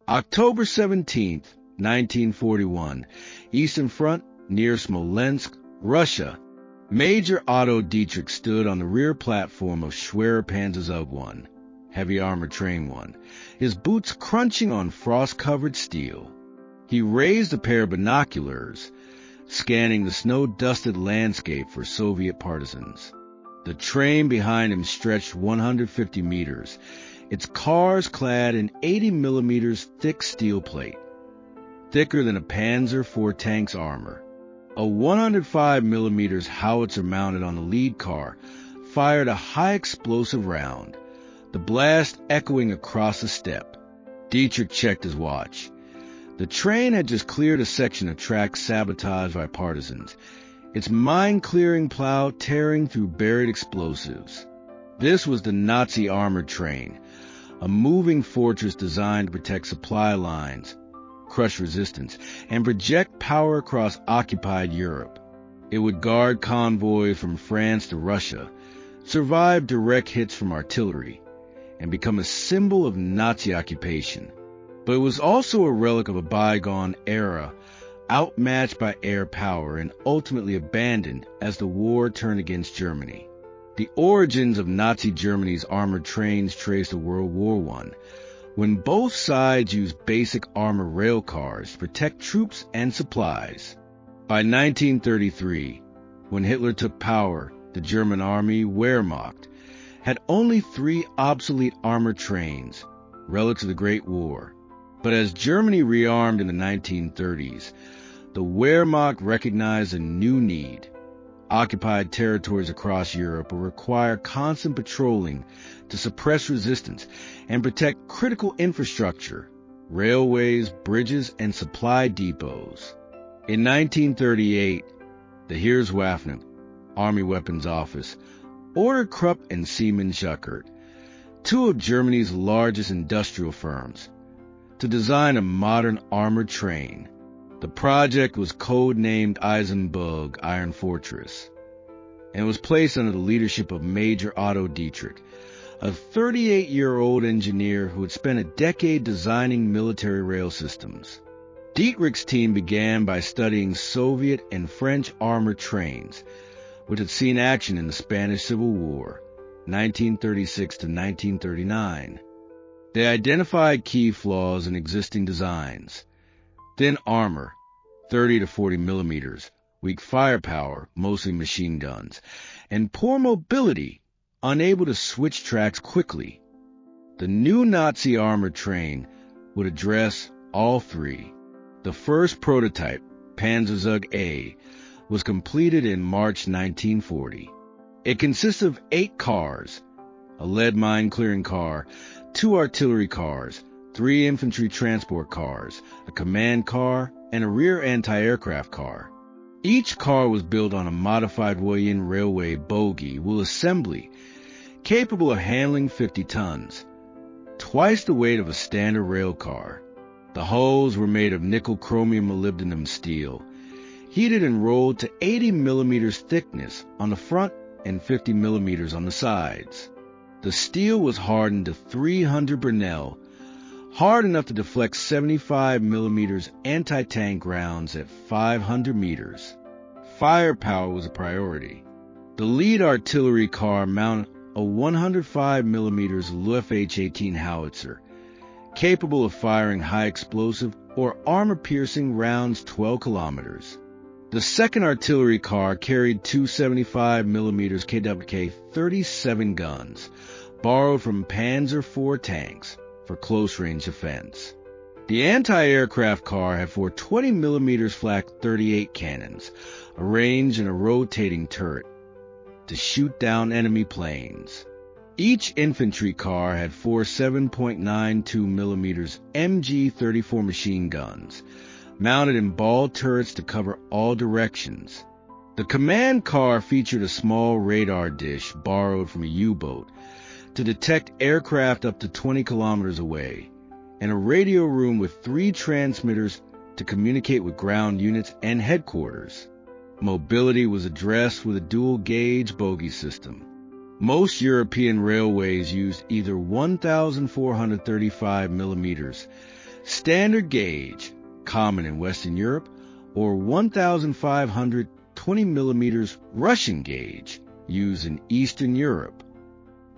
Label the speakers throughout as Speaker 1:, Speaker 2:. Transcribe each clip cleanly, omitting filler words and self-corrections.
Speaker 1: October 17, 1941, Eastern Front, near Smolensk, Russia. Major Otto Dietrich stood on the rear platform of Schwerer Panzerzug 1, Heavy Armored Train 1, his boots crunching on frost-covered steel. He raised a pair of binoculars, scanning the snow-dusted landscape for Soviet partisans. The train behind him stretched 150 meters, its cars clad in 80 millimeters thick steel plate, thicker than a Panzer IV tank's armor. A 105 millimeters howitzer mounted on the lead car fired a high explosive round, the blast echoing across the steppe. Dietrich checked his watch. The train had just cleared a section of track sabotaged by partisans, its mine-clearing plow tearing through buried explosives. This was the Nazi armored train, a moving fortress designed to protect supply lines, crush resistance, and project power across occupied Europe. It would guard convoys from France to Russia, survive direct hits from artillery, and become a symbol of Nazi occupation. But it was also a relic of a bygone era, outmatched by air power and ultimately abandoned as the war turned against Germany. The origins of Nazi Germany's armored trains trace to World War I, when both sides used basic armored rail cars to protect troops and supplies. By 1933, when Hitler took power, the German army, Wehrmacht, had only 3 obsolete armored trains, relics of the Great War. But as Germany rearmed in the 1930s, the Wehrmacht recognized a new need. Occupied territories across Europe will require constant patrolling to suppress resistance and protect critical infrastructure, railways, bridges, and supply depots. In 1938, the Heereswaffen, Army Weapons Office, ordered Krupp and Siemens Schuckert, 2 of Germany's largest industrial firms, to design a modern armored train. The project was codenamed Eisenberg Iron Fortress, and was placed under the leadership of Major Otto Dietrich, a 38-year-old engineer who had spent a decade designing military rail systems. Dietrich's team began by studying Soviet and French armored trains, which had seen action in the Spanish Civil War, 1936 to 1939. They identified key flaws in existing designs: thin armor, 30 to 40 millimeters, weak firepower, mostly machine guns, and poor mobility, unable to switch tracks quickly. The new Nazi armored train would address all 3. The first prototype, Panzerzug A, was completed in March 1940. It consisted of 8 cars, a lead mine clearing car, 2 artillery cars, 3 infantry transport cars, a command car, and a rear anti-aircraft car. Each car was built on a modified Woyen railway bogie wool assembly, capable of handling 50 tons, twice the weight of a standard rail car. The hulls were made of nickel chromium molybdenum steel, heated and rolled to 80 millimeters thickness on the front and 50 millimeters on the sides. The steel was hardened to 300 Brinell, hard enough to deflect 75 millimeters anti-tank rounds at 500 meters. Firepower was a priority. The lead artillery car mounted a 105 millimeters Luft-18 howitzer, capable of firing high explosive or armor-piercing rounds 12 kilometers. The second artillery car carried 275 millimeters KWK 37 guns, borrowed from Panzer IV tanks for close-range defense. The anti-aircraft car had 4 20 millimeters flak 38 cannons, arranged in a rotating turret, to shoot down enemy planes. Each infantry car had 4 7.92 millimeters MG-34 machine guns, mounted in ball turrets to cover all directions. The command car featured a small radar dish borrowed from a U-boat to detect aircraft up to 20 kilometers away, and a radio room with 3 transmitters to communicate with ground units and headquarters. Mobility was addressed with a dual-gauge bogie system. Most European railways used either 1,435 millimeters Standard gauge, common in Western Europe, or 1,500 20mm Russian gauge, used in Eastern Europe.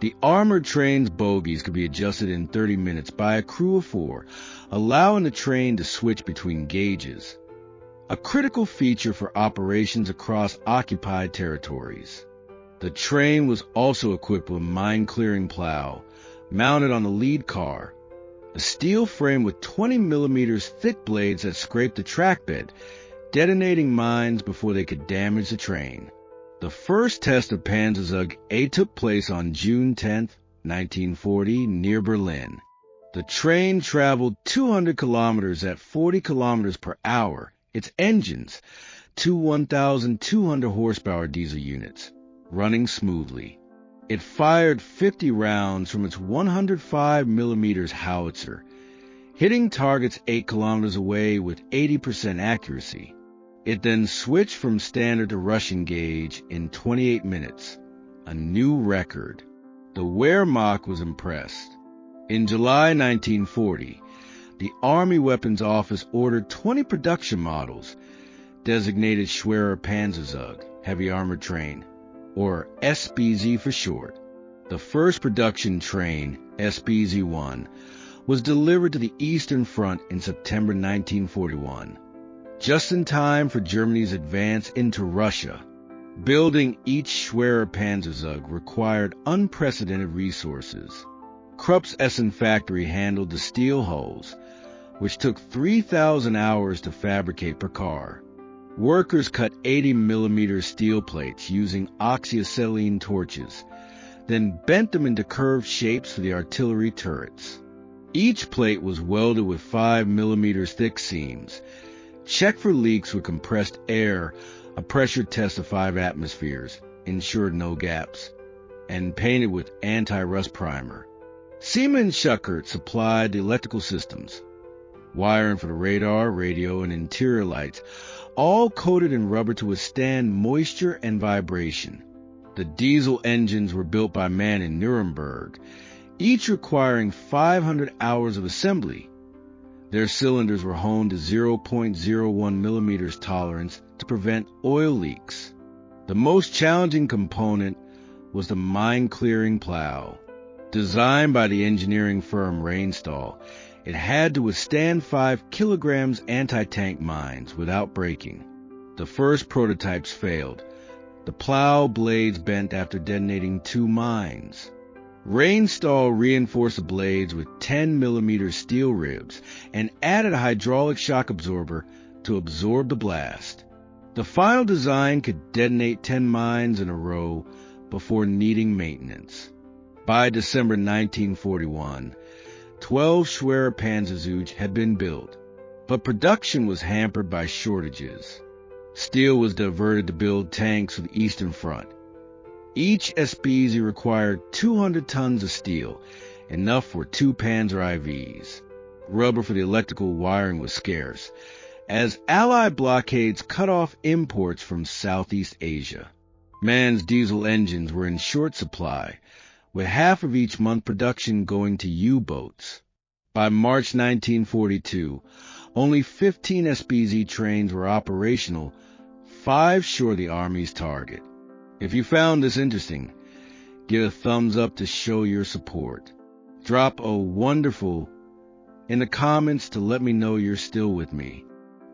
Speaker 1: The armored train's bogies could be adjusted in 30 minutes by a crew of 4, allowing the train to switch between gauges, a critical feature for operations across occupied territories. The train was also equipped with a mine-clearing plow, mounted on the lead car, a steel frame with 20mm thick blades that scraped the track bed, detonating mines before they could damage the train. The first test of Panzerzug A took place on June 10, 1940, near Berlin. The train traveled 200 kilometers at 40 kilometers per hour, its engines, two 1,200 horsepower diesel units, running smoothly. It fired 50 rounds from its 105mm howitzer, hitting targets 8 kilometers away with 80% accuracy. It then switched from standard to Russian gauge in 28 minutes, a new record. The Wehrmacht was impressed. In July 1940, the Army Weapons Office ordered 20 production models, designated Schwerer Panzerzug, Heavy Armored Train, or SBZ for short. The first production train, SBZ-1, was delivered to the Eastern Front in September 1941. Just in time for Germany's advance into Russia. Building each Schwerer Panzerzug required unprecedented resources. Krupp's Essen factory handled the steel hulls, which took 3,000 hours to fabricate per car. Workers cut 80mm steel plates using oxyacetylene torches, then bent them into curved shapes for the artillery turrets. Each plate was welded with 5mm thick seams, checked for leaks with compressed air, a pressure test of 5 atmospheres, ensured no gaps, and painted with anti-rust primer. Siemens Schuckert supplied the electrical systems, wiring for the radar, radio, and interior lights, all coated in rubber to withstand moisture and vibration. The diesel engines were built by man in Nuremberg, each requiring 500 hours of assembly. Their cylinders were honed to 0.01mm tolerance to prevent oil leaks. The most challenging component was the mine-clearing plow. Designed by the engineering firm Reinstahl, it had to withstand 5 kilograms anti-tank mines without breaking. The first prototypes failed. The plow blades bent after detonating 2 mines. Reinstahl reinforced the blades with 10mm steel ribs and added a hydraulic shock absorber to absorb the blast. The final design could detonate 10 mines in a row before needing maintenance. By December 1941, 12 Schwerer Panzerzug had been built, but production was hampered by shortages. Steel was diverted to build tanks for the Eastern Front. Each SBZ required 200 tons of steel, enough for 2 Panzer IVs. Rubber for the electrical wiring was scarce, as Allied blockades cut off imports from Southeast Asia. Mann's diesel engines were in short supply, with half of each month production going to U-boats. By March 1942, only 15 SBZ trains were operational, 5 short of the Army's target. If you found this interesting, give a thumbs up to show your support. Drop a wonderful in the comments to let me know you're still with me.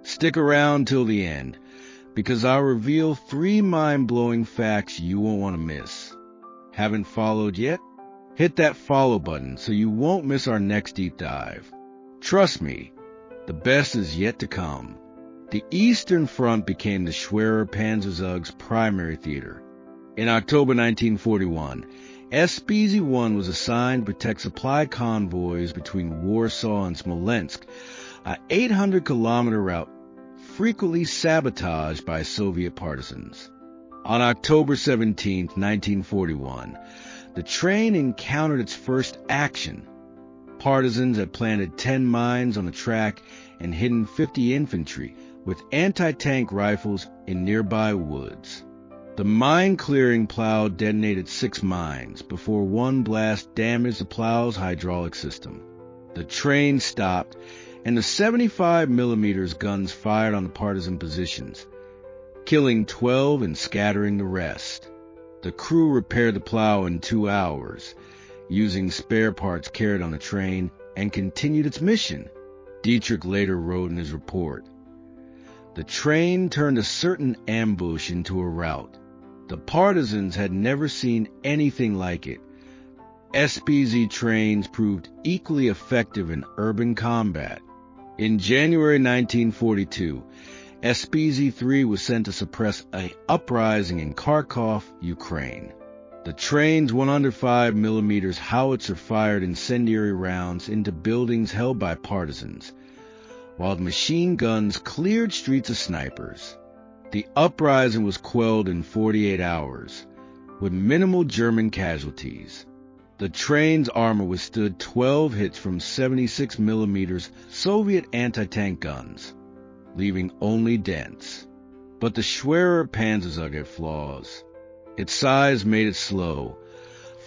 Speaker 1: Stick around till the end, because I'll reveal 3 mind-blowing facts you won't want to miss. Haven't followed yet? Hit that follow button so you won't miss our next deep dive. Trust me, the best is yet to come. The Eastern Front became the Schwerer Panzerzug's primary theater. In October 1941, SBZ-1 was assigned to protect supply convoys between Warsaw and Smolensk, an 800-kilometer route frequently sabotaged by Soviet partisans. On October 17, 1941, the train encountered its first action. Partisans had planted 10 mines on the track and hidden 50 infantry with anti-tank rifles in nearby woods. The mine-clearing plow detonated 6 mines before one blast damaged the plow's hydraulic system. The train stopped, and the 75mm guns fired on the partisan positions, killing 12 and scattering the rest. The crew repaired the plow in 2 hours, using spare parts carried on the train, and continued its mission. Dietrich later wrote in his report, "The train turned a certain ambush into a rout. The partisans had never seen anything like it. SPZ trains proved equally effective in urban combat." In January 1942, SPZ-3 was sent to suppress an uprising in Kharkov, Ukraine. The train's 105mm howitzer fired incendiary rounds into buildings held by partisans, while the machine guns cleared streets of snipers. The uprising was quelled in 48 hours, with minimal German casualties. The train's armor withstood 12 hits from 76mm Soviet anti-tank guns, leaving only dents. But the Schwerer Panzerzug had flaws. Its size made it slow.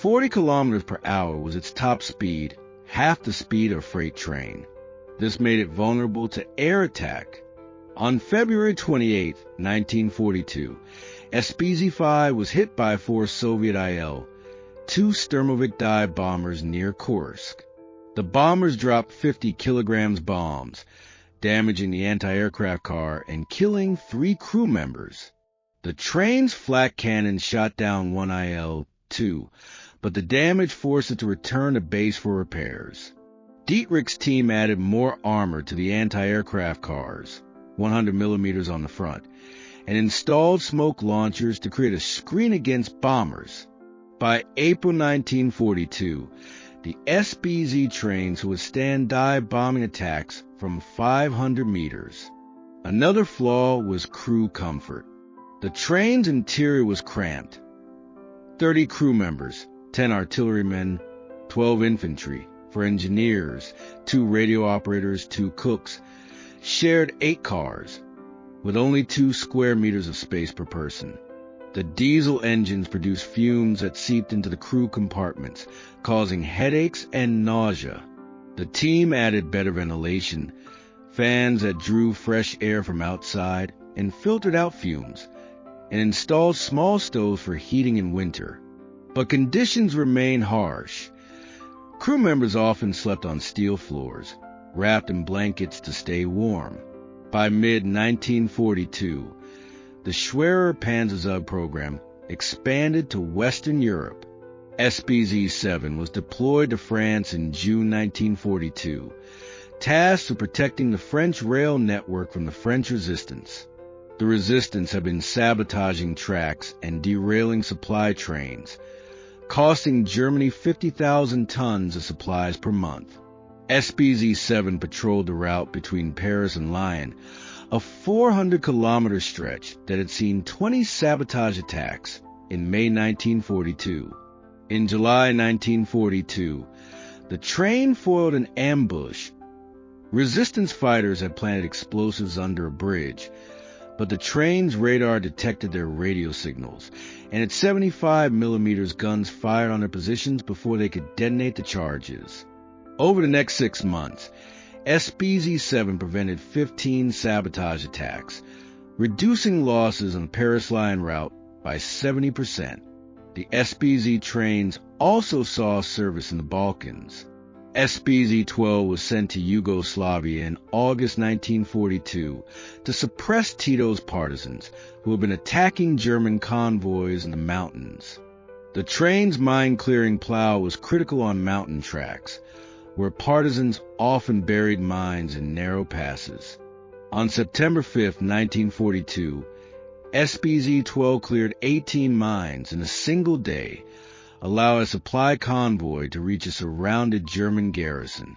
Speaker 1: 40 kilometers per hour was its top speed, half the speed of a freight train. This made it vulnerable to air attack. On February 28, 1942, SPZ-5 was hit by 4 Soviet IL, 2 Sturmovik dive bombers near Kursk. The bombers dropped 50 kilograms bombs, damaging the anti-aircraft car and killing 3 crew members. The train's flak cannon shot down 1 IL-2, but the damage forced it to return to base for repairs. Dietrich's team added more armor to the anti-aircraft cars, 100mm on the front, and installed smoke launchers to create a screen against bombers. By April 1942, the SPZ trains would withstand dive bombing attacks from 500 meters. Another flaw was crew comfort. The train's interior was cramped. 30 crew members, 10 artillerymen, 12 infantry, 4 engineers, 2 radio operators, 2 cooks, shared 8 cars, with only 2 square meters of space per person. The diesel engines produced fumes that seeped into the crew compartments, causing headaches and nausea. The team added better ventilation, fans that drew fresh air from outside and filtered out fumes, and installed small stoves for heating in winter. But conditions remained harsh. Crew members often slept on steel floors, wrapped in blankets to stay warm. By mid-1942, the Schwerer Panzerzug program expanded to Western Europe. SPZ-7 was deployed to France in June 1942, tasked with protecting the French rail network from the French resistance. The resistance had been sabotaging tracks and derailing supply trains, costing Germany 50,000 tons of supplies per month. SPZ-7 patrolled the route between Paris and Lyon, a 400-kilometer stretch that had seen 20 sabotage attacks in May 1942. In July 1942, the train foiled an ambush. Resistance fighters had planted explosives under a bridge, but the train's radar detected their radio signals, and its 75mm guns fired on their positions before they could detonate the charges. Over the next 6 months, SPZ-7 prevented 15 sabotage attacks, reducing losses on the Paris-Lyon route by 70%. The SPZ trains also saw service in the Balkans. SPZ-12 was sent to Yugoslavia in August 1942 to suppress Tito's partisans, who had been attacking German convoys in the mountains. The train's mine-clearing plow was critical on mountain tracks, where partisans often buried mines in narrow passes. On September 5, 1942, SPZ-12 cleared 18 mines in a single day, allowing a supply convoy to reach a surrounded German garrison.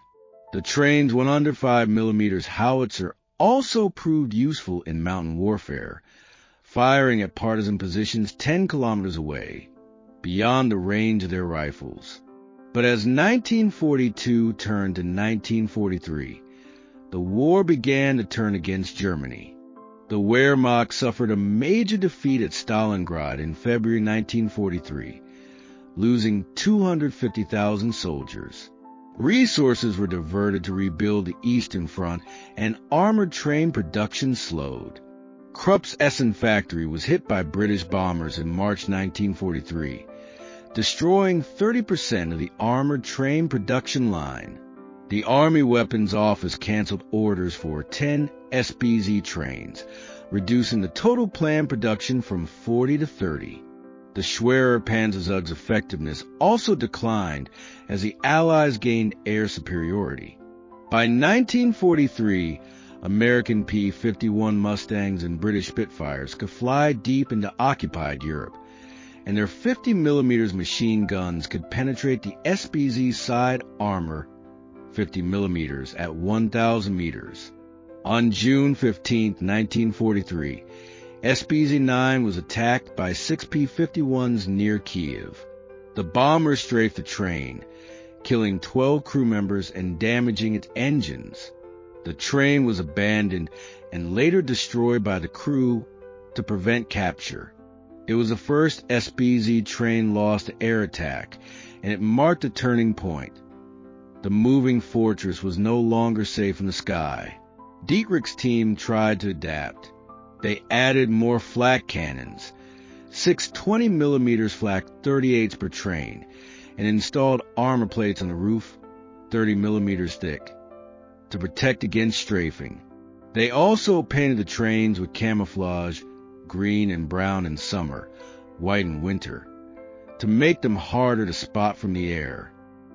Speaker 1: The train's 105mm howitzer also proved useful in mountain warfare, firing at partisan positions 10 kilometers away, beyond the range of their rifles. But as 1942 turned to 1943, the war began to turn against Germany. The Wehrmacht suffered a major defeat at Stalingrad in February 1943, losing 250,000 soldiers. Resources were diverted to rebuild the Eastern Front, and armored train production slowed. Krupp's Essen factory was hit by British bombers in March 1943, destroying 30% of the armored train production line. The Army Weapons Office canceled orders for 10 SBZ trains, reducing the total planned production from 40 to 30. The Schwerer Panzerzug's effectiveness also declined as the Allies gained air superiority. By 1943, American P-51 Mustangs and British Spitfires could fly deep into occupied Europe, and their 50mm machine guns could penetrate the SBZ side armor 50mm at 1,000 meters. On June 15, 1943, SBZ-9 was attacked by 6 P-51s near Kiev. The bombers strafed the train, killing 12 crew members and damaging its engines. The train was abandoned and later destroyed by the crew to prevent capture. It was the first SBZ train lost to air attack, and it marked a turning point. The moving fortress was no longer safe in the sky. Dietrich's team tried to adapt. They added more flak cannons, 6 20mm flak 38s per train, and installed armor plates on the roof, 30mm thick, to protect against strafing. They also painted the trains with camouflage, green and brown in summer, white in winter, to make them harder to spot from the air.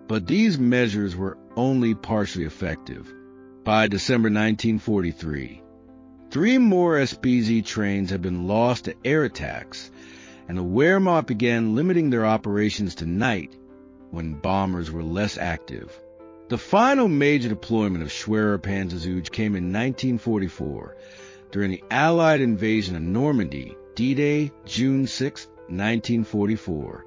Speaker 1: But these measures were only partially effective. By December 1943, 3 more SBZ trains had been lost to air attacks, and the Wehrmacht began limiting their operations to night when bombers were less active. The final major deployment of Schwerer Panzerzug came in 1944, during the Allied invasion of Normandy, D-Day, June 6, 1944.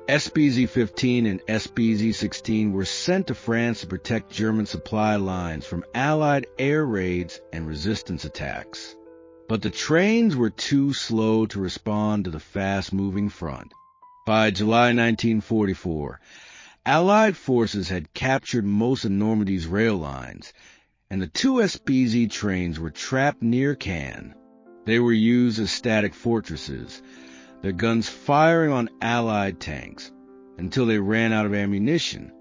Speaker 1: SBZ-15 and SBZ-16 were sent to France to protect German supply lines from Allied air raids and resistance attacks. But the trains were too slow to respond to the fast-moving front. By July 1944, Allied forces had captured most of Normandy's rail lines, and the 2 SBZ trains were trapped near Caen. They were used as static fortresses, their guns firing on Allied tanks until they ran out of ammunition.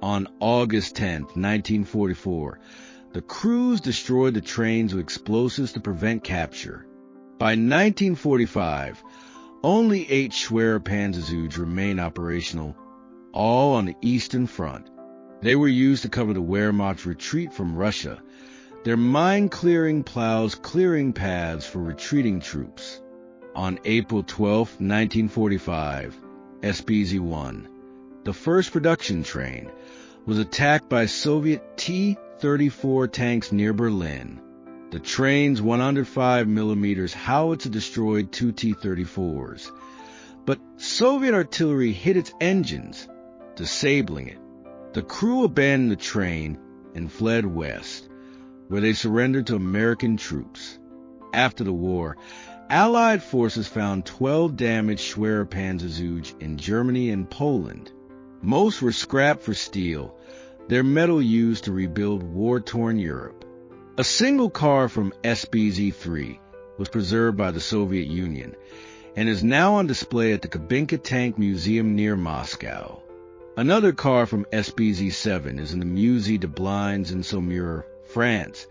Speaker 1: On August 10, 1944, the crews destroyed the trains with explosives to prevent capture. By 1945, only 8 Schwerer Panzerzugs remained operational, all on the Eastern Front. They were used to cover the Wehrmacht's retreat from Russia, their mine-clearing plows clearing paths for retreating troops. On April 12, 1945, SBZ-1, the first production train, was attacked by Soviet T-34 tanks near Berlin. The train's 105mm howitzer destroyed 2 T-34s, but Soviet artillery hit its engines, disabling it. The crew abandoned the train and fled west, where they surrendered to American troops. After the war, Allied forces found 12 damaged Schwerer Panzerzugs in Germany and Poland. Most were scrapped for steel, their metal used to rebuild war-torn Europe. A single car from SBZ-3 was preserved by the Soviet Union and is now on display at the Kubinka Tank Museum near Moscow. Another car from SBZ-7 is in the Musée de Blindes in Saumur, France,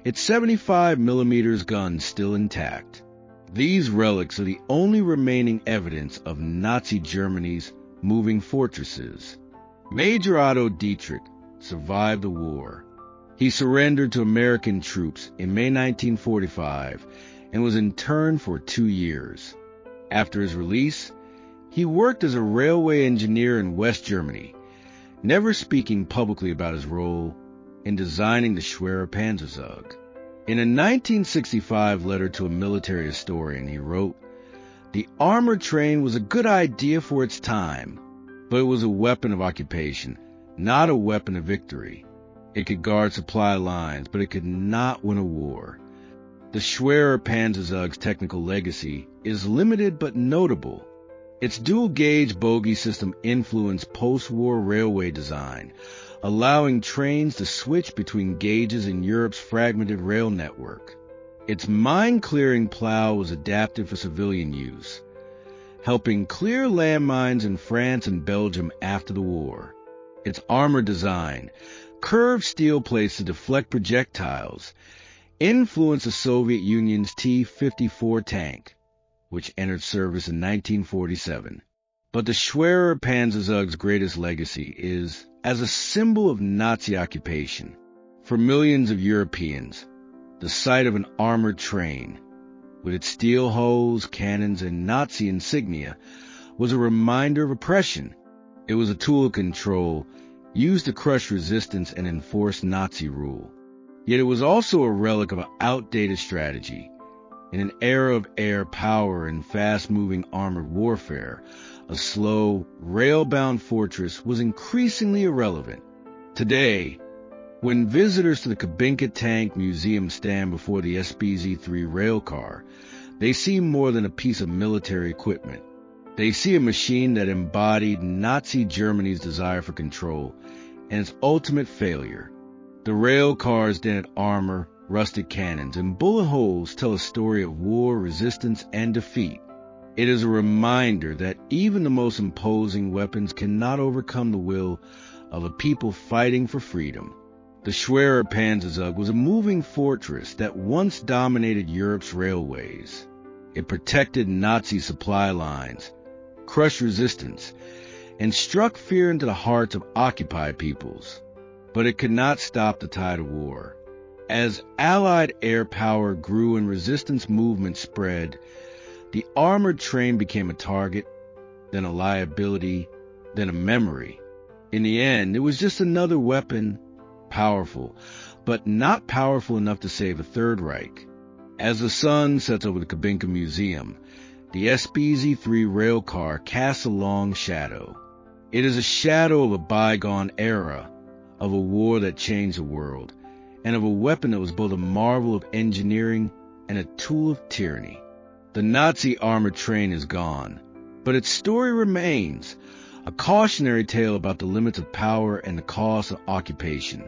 Speaker 1: its 75mm gun still intact. These relics are the only remaining evidence of Nazi Germany's moving fortresses. Major Otto Dietrich survived the war. He surrendered to American troops in May 1945 and was interned for 2 years. After his release, he worked as a railway engineer in West Germany, never speaking publicly about his role in designing the Schwerer Panzerzug. In a 1965 letter to a military historian, he wrote, "The armored train was a good idea for its time, but it was a weapon of occupation, not a weapon of victory. It could guard supply lines, but it could not win a war." The Schwerer Panzerzug's technical legacy is limited but notable. Its dual-gauge bogie system influenced post-war railway design, allowing trains to switch between gauges in Europe's fragmented rail network. Its mine-clearing plow was adapted for civilian use, helping clear landmines in France and Belgium after the war. Its armor design, curved steel plates to deflect projectiles, influenced the Soviet Union's T-54 tank, which entered service in 1947. But the Schwerer Panzerzug's greatest legacy is as a symbol of Nazi occupation. For millions of Europeans, the sight of an armored train, with its steel hulls, cannons, and Nazi insignia, was a reminder of oppression. It was a tool of control, used to crush resistance and enforce Nazi rule. Yet it was also a relic of an outdated strategy. In an era of air power and fast-moving armored warfare, a slow, rail-bound fortress was increasingly irrelevant. Today, when visitors to the Kubinka Tank Museum stand before the SBZ-3 railcar, they see more than a piece of military equipment. They see a machine that embodied Nazi Germany's desire for control and its ultimate failure. The railcar's dented armor, rusted cannons, and bullet holes tell a story of war, resistance, and defeat. It is a reminder that even the most imposing weapons cannot overcome the will of a people fighting for freedom. The Schwerer Panzerzug was a moving fortress that once dominated Europe's railways. It protected Nazi supply lines, crushed resistance, and struck fear into the hearts of occupied peoples. But it could not stop the tide of war. As Allied air power grew and resistance movements spread, the armored train became a target, then a liability, then a memory. In the end, it was just another weapon, powerful, but not powerful enough to save the Third Reich. As the sun sets over the Kubinka Museum, the SBZ-3 railcar casts a long shadow. It is a shadow of a bygone era, of a war that changed the world, and of a weapon that was both a marvel of engineering and a tool of tyranny. The Nazi armored train is gone, but its story remains, a cautionary tale about the limits of power and the cost of occupation.